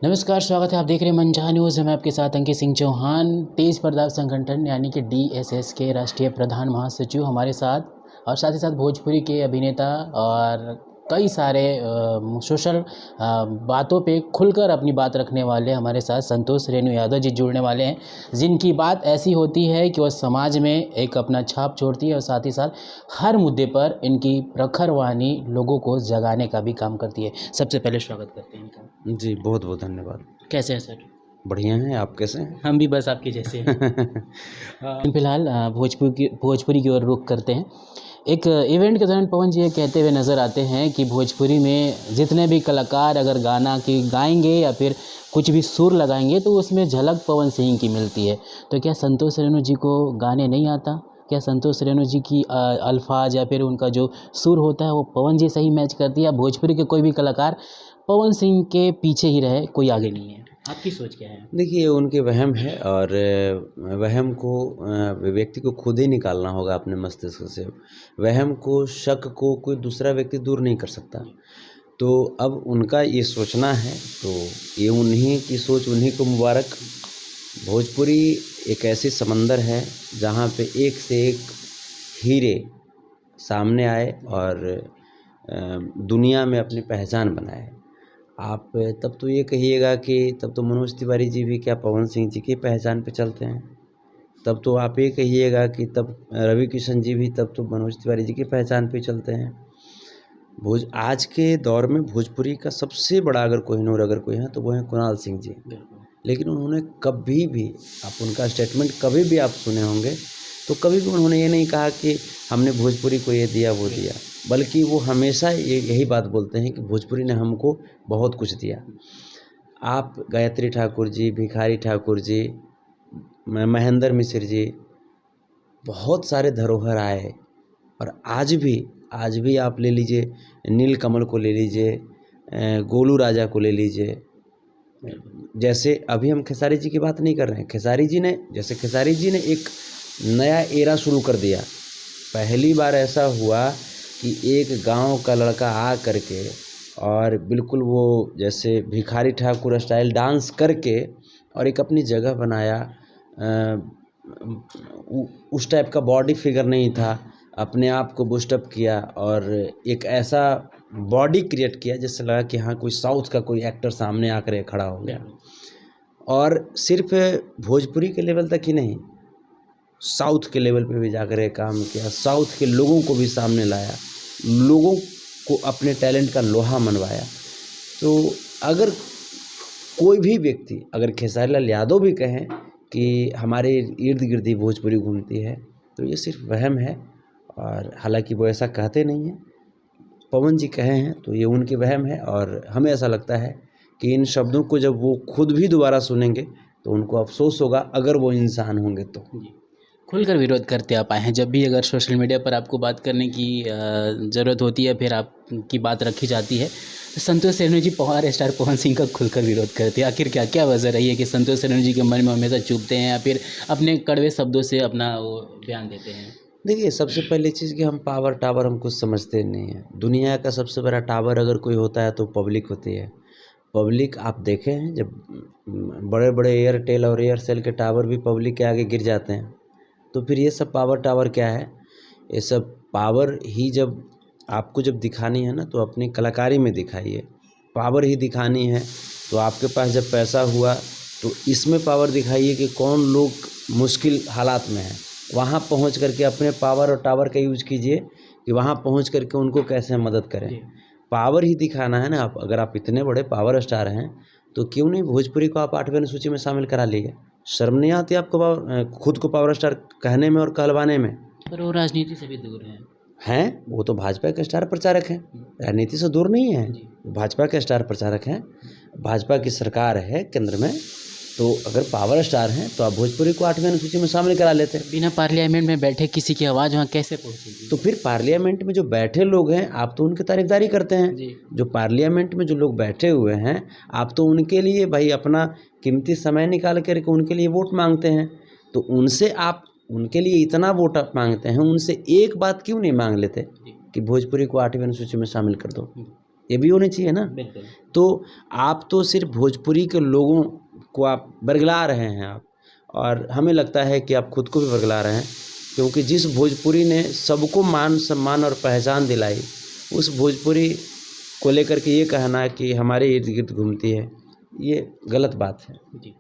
नमस्कार, स्वागत है। आप देख रहे हैं मनचाहा न्यूज़। मैं आपके साथ अंकित सिंह चौहान। तेज प्रताप संगठन यानी कि डीएसएस के राष्ट्रीय प्रधान महासचिव हमारे साथ, और साथ ही साथ भोजपुरी के अभिनेता और कई सारे सोशल बातों पे खुलकर अपनी बात रखने वाले हमारे साथ संतोष रेणु यादव जी जुड़ने वाले हैं, जिनकी बात ऐसी होती है कि वह समाज में एक अपना छाप छोड़ती है और साथ ही साथ हर मुद्दे पर इनकी प्रखर वाणी लोगों को जगाने का भी काम करती है। सबसे पहले स्वागत करते हैं इनका। जी, बहुत बहुत धन्यवाद। कैसे हैं सर? बढ़िया हैं, आप कैसे हैं? हम भी बस आपके जैसे हैं। फिलहाल भोजपुरी की ओर रुख करते हैं। एक इवेंट के दौरान पवन जी ये कहते हुए नज़र आते हैं कि भोजपुरी में जितने भी कलाकार अगर गाना की गाएंगे या फिर कुछ भी सुर लगाएंगे तो उसमें झलक पवन सिंह की मिलती है। तो क्या संतोष रेणु जी को गाने नहीं आता? क्या संतोष रेणु जी की अल्फाज या फिर उनका जो सुर होता है वो पवन जी से ही मैच करती है, या भोजपुरी के कोई भी कलाकार पवन सिंह के पीछे ही रहे, कोई आगे नहीं है? आपकी सोच क्या है? देखिए, उनके वहम है और वहम को व्यक्ति को खुद ही निकालना होगा अपने मस्तिष्क से। वहम को, शक को कोई दूसरा व्यक्ति दूर नहीं कर सकता। तो अब उनका ये सोचना है, तो ये उन्हीं की सोच, उन्हीं को मुबारक। भोजपुरी एक ऐसी समंदर है जहाँ पे एक से एक हीरे सामने आए और दुनिया में अपनी पहचान बनाए। आप तब तो ये कहिएगा कि तब तो मनोज तिवारी जी भी क्या पवन सिंह जी की पहचान पे चलते हैं। तब तो आप ये कहिएगा कि तब रवि किशन जी भी तब तो मनोज तिवारी जी की पहचान पे चलते हैं। आज के दौर में भोजपुरी का सबसे बड़ा अगर कोहिनूर अगर कोई है तो वो है कुणाल सिंह जी। लेकिन उन्होंने कभी भी, आप उनका स्टेटमेंट कभी भी आप सुने होंगे, तो कभी भी उन्होंने ये नहीं कहा कि हमने भोजपुरी को ये दिया वो दिया, बल्कि वो हमेशा यही बात बोलते हैं कि भोजपुरी ने हमको बहुत कुछ दिया। आप गायत्री ठाकुर जी, भिखारी ठाकुर जी, महेंद्र मिश्र जी, बहुत सारे धरोहर आए। और आज भी आप ले लीजिए, नील कमल को ले लीजिए, गोलू राजा को ले लीजिए। जैसे अभी हम खेसारी जी की बात नहीं कर रहे हैं, खेसारी जी ने एक नया एरा शुरू कर दिया। पहली बार ऐसा हुआ कि एक गांव का लड़का आ करके और बिल्कुल वो जैसे भिखारी ठाकुर स्टाइल डांस करके और एक अपनी जगह बनाया। उस टाइप का बॉडी फिगर नहीं था, अपने आप को बूस्टअप किया और एक ऐसा बॉडी क्रिएट किया जिससे लगा कि हाँ, कोई साउथ का कोई एक्टर सामने आकर खड़ा हो गया। और सिर्फ भोजपुरी के लेवल तक ही नहीं, साउथ के लेवल पे भी जाकर काम किया, साउथ के लोगों को भी सामने लाया, लोगों को अपने टैलेंट का लोहा मनवाया। तो अगर कोई भी व्यक्ति, अगर खेसारी लाल यादव भी कहें कि हमारे इर्द गिर्द ही भोजपुरी घूमती है, तो ये सिर्फ वहम है। और हालांकि वो ऐसा कहते नहीं हैं, पवन जी कहे हैं तो ये उनके वहम है। और हमें ऐसा लगता है कि इन शब्दों को जब वो खुद भी दोबारा सुनेंगे तो उनको अफसोस होगा, अगर वो इंसान होंगे तो। खुलकर विरोध करते आप आए हैं। जब भी अगर सोशल मीडिया पर आपको बात करने की ज़रूरत होती है, फिर आपकी बात रखी जाती है, तो संतोष रेणु जी पावर स्टार पवन सिंह का खुलकर विरोध करते हैं। आखिर क्या वजह रही है कि संतोष रेणु जी के मन में हमेशा चुभते हैं या फिर अपने कड़वे शब्दों से अपना वो बयान देते हैं? देखिए, सबसे पहली चीज़ कि हम पावर टावर हम कुछ समझते नहीं हैं। दुनिया का सबसे बड़ा टावर अगर कोई होता है तो पब्लिक होती है। पब्लिक आप देखे हैं, जब बड़े बड़े एयरटेल और एयरसेल के टावर भी पब्लिक के आगे गिर जाते हैं, तो फिर ये सब पावर टावर क्या है? ये सब पावर ही जब आपको जब दिखानी है ना, तो अपनी कलाकारी में दिखाइए। पावर ही दिखानी है तो आपके पास जब पैसा हुआ तो इसमें पावर दिखाइए कि कौन लोग मुश्किल हालात में हैं, वहाँ पहुँच करके अपने पावर और टावर का यूज कीजिए कि वहाँ पहुँच करके उनको कैसे मदद करें। पावर ही दिखाना है ना। आप अगर आप इतने बड़े पावर स्टार हैं तो क्यों नहीं भोजपुरी को आप 8वें सूची में शामिल करा लीजिए? शर्म नहीं आती आपको खुद को पावर स्टार कहने में और कहलवाने में? पर वो राजनीति से भी दूर हैं, वो तो भाजपा के स्टार प्रचारक हैं, राजनीति से दूर नहीं है। भाजपा के स्टार प्रचारक हैं, भाजपा की सरकार है केंद्र में, तो अगर पावर स्टार हैं तो आप भोजपुरी को 8वें सूची में शामिल करा लेते हैं। बिना पार्लियामेंट में बैठे किसी की आवाज़ वहाँ कैसे पहुँचेगी? तो फिर पार्लियामेंट में जो बैठे लोग हैं, आप तो उनकी तारीफदारी करते हैं। जो पार्लियामेंट में जो लोग बैठे हुए हैं, आप तो उनके लिए भाई अपना कीमती समय निकाल करके उनके लिए वोट मांगते हैं। तो उनसे आप उनके लिए इतना वोट आप मांगते हैं, उनसे एक बात क्यों नहीं मांग लेते कि भोजपुरी को 8वें सूची में शामिल कर दो? ये भी होनी चाहिए ना। बिल्कुल। तो आप तो सिर्फ भोजपुरी के लोगों को आप बरगला रहे हैं आप, और हमें लगता है कि आप खुद को भी बरगला रहे हैं, क्योंकि जिस भोजपुरी ने सबको मान सम्मान और पहचान दिलाई, उस भोजपुरी को लेकर के ये कहना कि हमारे इर्द गिर्द घूमती है, ये गलत बात है। जी।